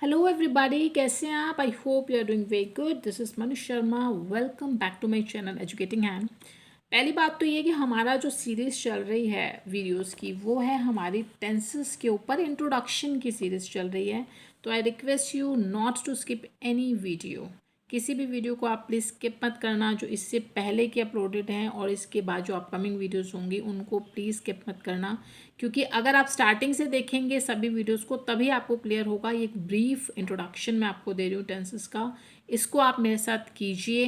Hello everybody, कैसे हैं आप? I hope you are doing very good. This is Manish Sharma. Welcome back to my channel educating hand. पहली बात तो ये कि हमारा जो सीरीज़ चल रही है वीडियोस की, वो है हमारी टेंसेस के ऊपर इंट्रोडक्शन की सीरीज़ चल रही है। तो I request you not to skip any video. किसी भी वीडियो को आप प्लीज़ स्किप मत करना, जो इससे पहले की अपलोडेड हैं और इसके बाद जो अपकमिंग वीडियोस होंगी उनको प्लीज़ स्किप मत करना, क्योंकि अगर आप स्टार्टिंग से देखेंगे सभी वीडियोस को तभी आपको क्लियर होगा। ये एक ब्रीफ इंट्रोडक्शन मैं आपको दे रही हूँ टेंसेस का, इसको आप मेरे साथ कीजिए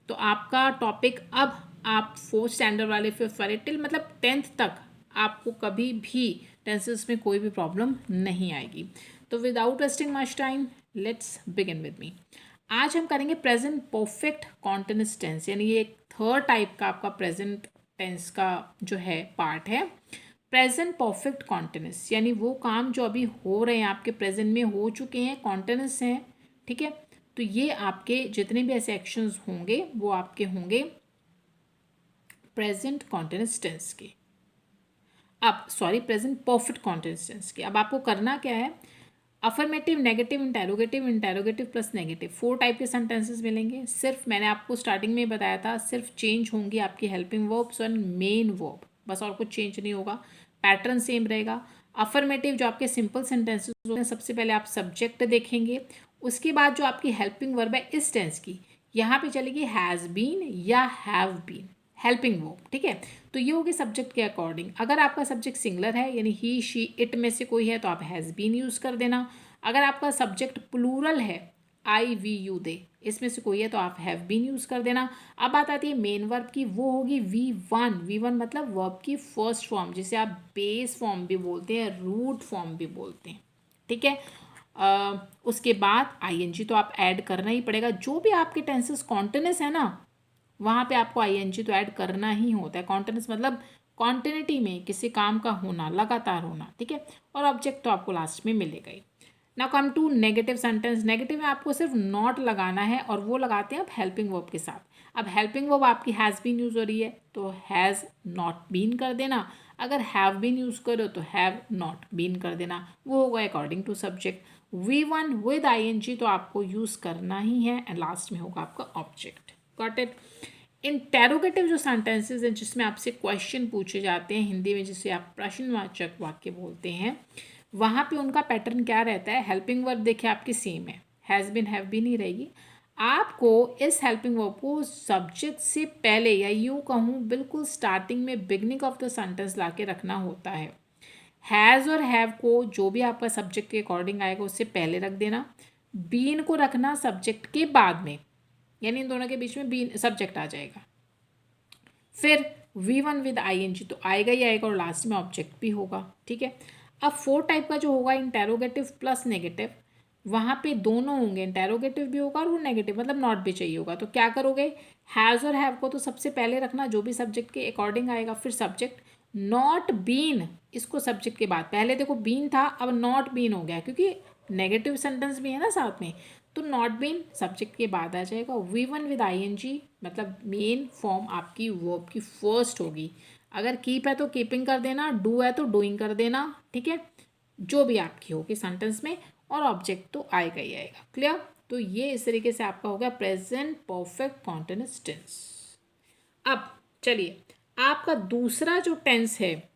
तो आपका टॉपिक अब आप फोर्थ स्टैंडर्ड वाले फिफ्थ वाले टिल मतलब 10th तक आपको कभी भी टेंसेस में कोई भी प्रॉब्लम नहीं आएगी। तो without wasting much time, let's begin with me. आज हम करेंगे प्रेजेंट परफेक्ट कॉन्टिन्यूअस टेंस, यानी ये एक थर्ड टाइप का आपका प्रेजेंट टेंस का जो है पार्ट है। प्रेजेंट परफेक्ट कॉन्टिन्यूअस यानी वो काम जो अभी हो रहे हैं, आपके प्रेजेंट में हो चुके हैं, कॉन्टिन्यूअस हैं, ठीक है। तो ये आपके जितने भी ऐसे एक्शंस होंगे वो आपके होंगे प्रेजेंट कॉन्टिन्यूअस टेंस के। अब sorry, present perfect continuous tense के। अब आपको करना क्या है, affirmative, negative, interrogative, interrogative plus negative, 4 type के सेंटेंसेस मिलेंगे। सिर्फ मैंने आपको स्टार्टिंग में बताया था, सिर्फ चेंज होंगी आपकी हेल्पिंग वर्ब्स और मेन वर्ब, बस और कुछ चेंज नहीं होगा, पैटर्न सेम रहेगा। अफर्मेटिव जो आपके सिंपल सेंटेंसेस होते हैं, सबसे पहले आप सब्जेक्ट देखेंगे, उसके बाद जो आपकी हेल्पिंग वर्ब है इस टेंस की, यहाँ पे चलेगी हैज़ बीन या हैव बीन, हेल्पिंग वर्ब, ठीक है। तो ये होगी सब्जेक्ट के अकॉर्डिंग। अगर आपका सब्जेक्ट सिंगलर है यानी ही शी इट में से कोई है तो आप हैज़ बीन यूज़ कर देना। अगर आपका सब्जेक्ट प्लूरल है, आई वी यू दे, इसमें से कोई है तो आप हैव बीन यूज़ कर देना। अब बात आती है मेन वर्ब की, वो होगी वी वन मतलब वर्ब की फर्स्ट फॉर्म, जिसे आप बेस फॉर्म भी बोलते हैं, रूट फॉर्म भी बोलते हैं, ठीक है। उसके बाद आईएनजी तो आप ऐड करना ही पड़ेगा। जो भी आपके टेंसेस कॉन्टिन्यूअस है ना, वहाँ पे आपको आईएनजी तो ऐड करना ही होता है। कॉन्टिन्यूअस मतलब कॉन्टिन्यूटी में किसी काम का होना, लगातार होना, ठीक है। और ऑब्जेक्ट तो आपको लास्ट में मिलेगा ही। Now come to negative sentence. Negative में आपको सिर्फ नॉट लगाना है और वो लगाते हैं आप हेल्पिंग वर्ब के साथ। अब हेल्पिंग वर्ब आपकी हैज़ बीन यूज़ हो रही है तो हैज़ नॉट बीन कर देना, अगर हैव बीन यूज़ करो तो हैव नॉट बीन कर देना, वो होगा according to subject. V1 with ING तो आपको यूज़ करना ही है एंड लास्ट में होगा आपका ऑब्जेक्ट। Got it. इंटेरोगेटिव जो सेंटेंसेस हैं जिसमें आपसे क्वेश्चन पूछे जाते हैं, हिंदी में जिसे आप प्रश्नवाचक वाक्य बोलते हैं, वहाँ पे उनका पैटर्न क्या रहता है। हेल्पिंग वर्ब देखिए आपकी सेम है, हैज़ बीन हैव बीन ही रहेगी। आपको इस हेल्पिंग वर्ब को सब्जेक्ट से पहले, या यूँ कहूँ बिल्कुल स्टार्टिंग में, बिगनिंग ऑफ द सेंटेंस ला के रखना होता है। हैज़ और हैव को जो भी आपका सब्जेक्ट के अकॉर्डिंग आएगा उससे पहले रख देना, बीन को रखना सब्जेक्ट के बाद में, यानी इन दोनों के बीच में बीन सब्जेक्ट आ जाएगा। फिर V1 विद आईएनजी तो आएगा ही आएगा और लास्ट में ऑब्जेक्ट भी होगा, ठीक है। अब 4 टाइप का जो होगा इंटेरोगेटिव प्लस नेगेटिव, वहाँ पे दोनों होंगे, इंटेरोगेटिव भी होगा और वो नेगेटिव मतलब नॉट भी चाहिए होगा। तो क्या करोगे, हैज़ और हैव को तो सबसे पहले रखना, जो भी सब्जेक्ट के अकॉर्डिंग आएगा, फिर सब्जेक्ट। नॉट बीन इसको सब्जेक्ट के बाद, पहले देखो बीन था अब नॉट बीन हो गया क्योंकि नेगेटिव सेंटेंस भी है ना साथ में, तो नॉट बीन सब्जेक्ट के बाद आ जाएगा। V1 विद आईएनजी मतलब मेन फॉर्म आपकी वर्ब की फर्स्ट होगी। अगर कीप है तो कीपिंग कर देना, डू है तो डूइंग कर देना, ठीक है, जो भी आपकी होगी सेंटेंस में, और ऑब्जेक्ट तो आएगा ही आएगा। क्लियर। तो ये इस तरीके से आपका हो गया प्रेजेंट परफेक्ट कॉन्टिन्यूअस टेंस। अब चलिए, आपका दूसरा जो टेंस है,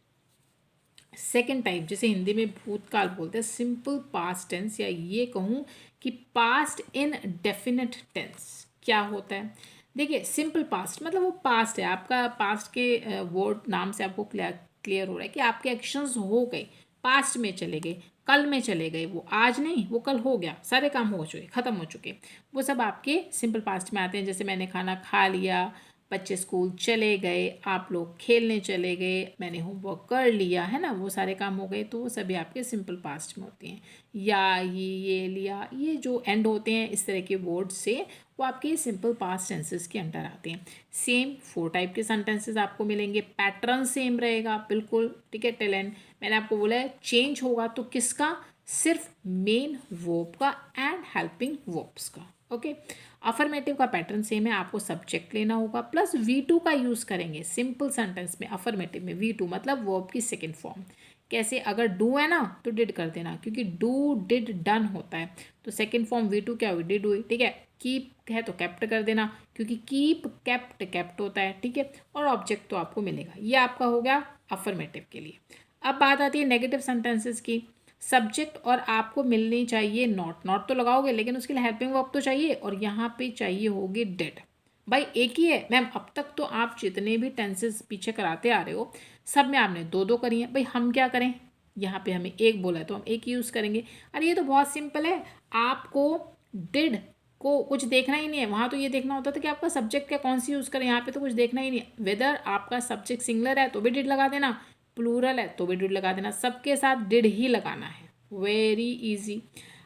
सेकेंड टाइप, जिसे हिंदी में भूतकाल बोलते हैं, सिंपल पास्ट टेंस, या ये कहूँ कि पास्ट इन डेफिनेट टेंस। क्या होता है, देखिए सिंपल पास्ट मतलब वो पास्ट है आपका, पास्ट के वर्ड नाम से आपको क्लियर हो रहा है कि आपके एक्शंस हो गए, पास्ट में चले गए, कल में चले गए, वो आज नहीं वो कल हो गया, सारे काम हो चुके, ख़त्म हो चुके, वो सब आपके सिंपल पास्ट में आते हैं। जैसे मैंने खाना खा लिया, बच्चे स्कूल चले गए, आप लोग खेलने चले गए, मैंने होमवर्क कर लिया, है ना, वो सारे काम हो गए, तो वो सभी आपके सिंपल पास्ट में होते हैं। या ये लिया, ये जो एंड होते हैं इस तरह के वर्ड से, वो आपके सिंपल पास्ट टेंसेस के अंडर आते हैं। सेम 4 टाइप के सेंटेंसेस आपको मिलेंगे, पैटर्न सेम रहेगा बिल्कुल, ठीक है। टिल एंड मैंने आपको बोला है चेंज होगा तो किसका, सिर्फ मेन वर्ब का एंड हेल्पिंग वर्ब्स का, ओके। अफर्मेटिव का पैटर्न सेम है, आपको सब्जेक्ट लेना होगा प्लस V2 का यूज़ करेंगे सिंपल सेंटेंस में। अफर्मेटिव में V2 मतलब वर्ब की सेकेंड फॉर्म, कैसे, अगर डू है ना तो डिड कर देना, क्योंकि डू डिड डन होता है, तो सेकेंड फॉर्म V2 क्या हुई, डिड हुई, ठीक है। कीप है तो केप्ट कर देना, क्योंकि कीप केप्ट केप्ट होता है, ठीक है। और ऑब्जेक्ट तो आपको मिलेगा। ये आपका हो गया अफर्मेटिव के लिए। अब बात आती है नेगेटिव सेंटेंसेस की। सब्जेक्ट और आपको मिलनी चाहिए नॉट, नॉट तो लगाओगे लेकिन उसके लिए हेल्पिंग वर्ब तो चाहिए, और यहाँ पे चाहिए होगी डिड। भाई एक ही है मैम, अब तक तो आप जितने भी टेंसेस पीछे कराते आ रहे हो सब में आपने दो दो करी हैं, भाई हम क्या करें, यहाँ पे हमें एक बोला है तो हम एक ही यूज़ करेंगे। अरे ये तो बहुत सिंपल है, आपको डिड को कुछ देखना ही नहीं है, वहाँ तो ये देखना होता था कि आपका सब्जेक्ट क्या कौन सी यूज़ करें, यहाँ पे तो कुछ देखना ही नहीं है। वेदर आपका सब्जेक्ट सिंगुलर है तो भी डिड लगा देना, प्लूरल है तो भी डिड लगा देना, सबके साथ डिड ही लगाना है, वेरी इजी।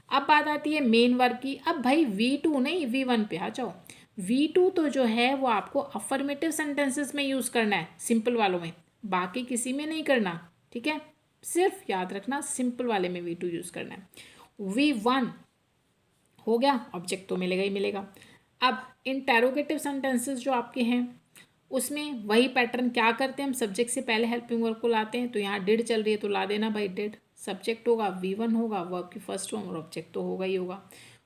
अब बात आती है मेन वर्ब की। अब भाई V2 नहीं V1 पे आ जाओ। V2 तो जो है वो आपको अफर्मेटिव सेंटेंसेस में यूज़ करना है, सिंपल वालों में, बाकी किसी में नहीं करना, ठीक है। सिर्फ याद रखना सिंपल वाले में V2 यूज़ करना है। V1 हो गया, ऑब्जेक्ट तो मिलेगा ही मिलेगा। अब इंटेरोगेटिव सेंटेंसेस जो आपके हैं उसमें वही पैटर्न क्या करते हैं, हम सब्जेक्ट से पहले हेल्पिंग वर्ब को लाते हैं, तो यहाँ डिड चल रही है तो ला देना भाई डिड, सब्जेक्ट होगा V1 होगा, वर्ब की फर्स्ट फॉर्म, और ऑब्जेक्ट तो होगा ही होगा।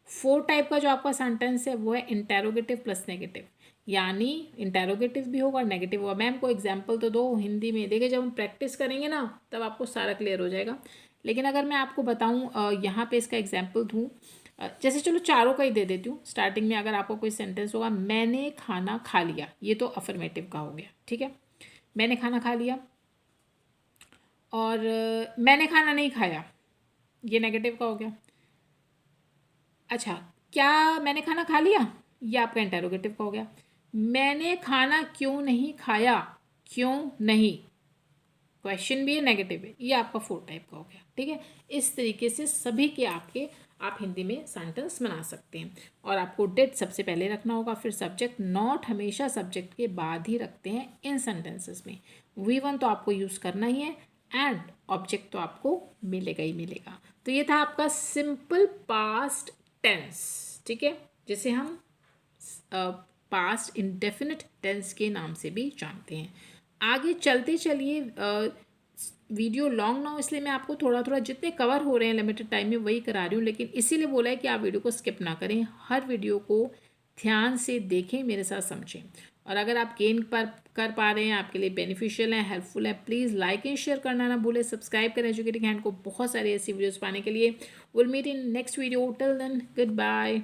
4 टाइप का जो आपका सेंटेंस है वो है इंटेरोगेटिव प्लस नेगेटिव, यानी इंटेरोगेटिव भी होगा नेगेटिव होगा। मैम को एग्जाम्पल तो दो हिंदी में, देखिए जब हम प्रैक्टिस करेंगे ना तब आपको सारा क्लियर हो जाएगा। लेकिन अगर मैं आपको बताऊँ यहाँ पे इसका एग्जाम्पल दूँ, जैसे चलो चारों का ही दे देती हूँ। स्टार्टिंग में अगर आपको कोई सेंटेंस होगा, मैंने खाना खा लिया, ये तो अफर्मेटिव का हो गया, ठीक है। मैंने खाना खा लिया। और मैंने खाना नहीं खाया, ये नेगेटिव का हो गया। अच्छा, क्या मैंने खाना खा लिया, ये आपका इंटेरोगेटिव का हो गया। मैंने खाना क्यों नहीं खाया, क्यों नहीं, क्वेश्चन भी है नेगेटिव है, ये आपका 4 टाइप का हो गया, ठीक है। इस तरीके से सभी के आपके आप हिंदी में सेंटेंस बना सकते हैं। और आपको डिड सबसे पहले रखना होगा, फिर सब्जेक्ट, नॉट हमेशा सब्जेक्ट के बाद ही रखते हैं इन सेंटेंसेस में। V1 तो आपको यूज़ करना ही है, एंड ऑब्जेक्ट तो आपको मिलेगा ही मिलेगा। तो ये था आपका सिंपल पास्ट टेंस, ठीक है, जिसे हम पास्ट इंडेफिनिट टेंस के नाम से भी जानते हैं। आगे चलते चलिए, वीडियो लॉन्ग ना हो इसलिए मैं आपको थोड़ा थोड़ा जितने कवर हो रहे हैं लिमिटेड टाइम में वही करा रही हूँ, लेकिन इसीलिए बोला है कि आप वीडियो को स्किप ना करें, हर वीडियो को ध्यान से देखें, मेरे साथ समझें। और अगर आप गेन कर पा रहे हैं, आपके लिए बेनिफिशियल है, हेल्पफुल है, प्लीज़ लाइक एंड शेयर करना ना भूलें, सब्सक्राइब करें एजुकेटिंग हैंड को बहुत सारी ऐसी वीडियोज़ पाने के लिए। Will meet in next video, till then good bye.